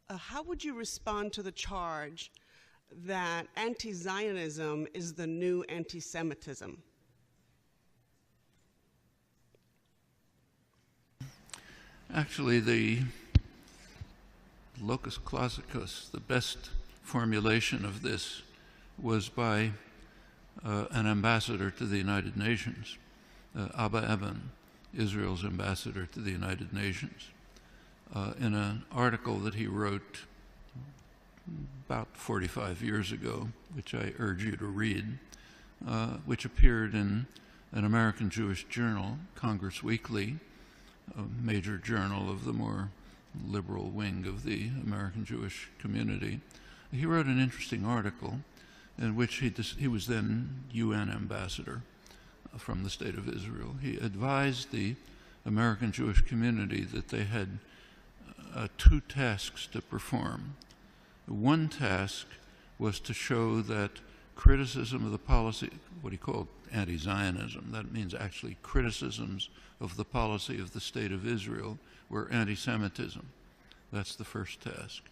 How would you respond to the charge that anti-Zionism is the new anti-Semitism? Actually, the locus classicus, the best formulation of this, was by an ambassador to the United Nations, Abba Eban, Israel's ambassador to the United Nations, in an article that he wrote about 45 years ago, which I urge you to read, which appeared in an American Jewish journal, Congress Weekly, a major journal of the more liberal wing of the American Jewish community. He wrote an interesting article in which he was then UN ambassador from the State of Israel. He advised the American Jewish community that they had two tasks to perform. One task was to show that criticism of the policy, what he called anti-Zionism, that means actually criticisms of the policy of the State of Israel, were anti-Semitism. That's the first task.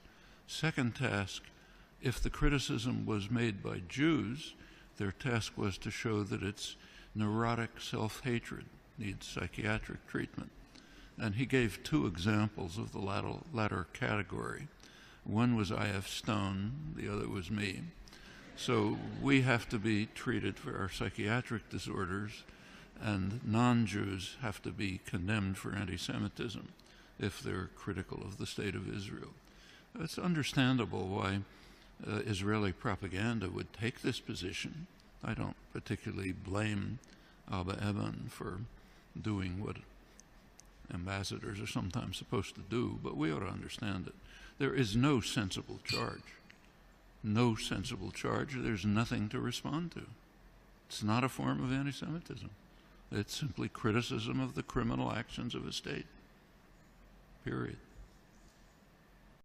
Second task, if the criticism was made by Jews, their task was to show that it's neurotic self-hatred, needs psychiatric treatment. And he gave two examples of the latter category. One was I.F. Stone, the other was me. So we have to be treated for our psychiatric disorders, and non-Jews have to be condemned for anti-Semitism if they're critical of the State of Israel. It's understandable why Israeli propaganda would take this position. I don't particularly blame Abba Eban for doing what ambassadors are sometimes supposed to do, but we ought to understand it. There is no sensible charge. No sensible charge. There's nothing to respond to. It's not a form of anti-Semitism. It's simply criticism of the criminal actions of a state. Period.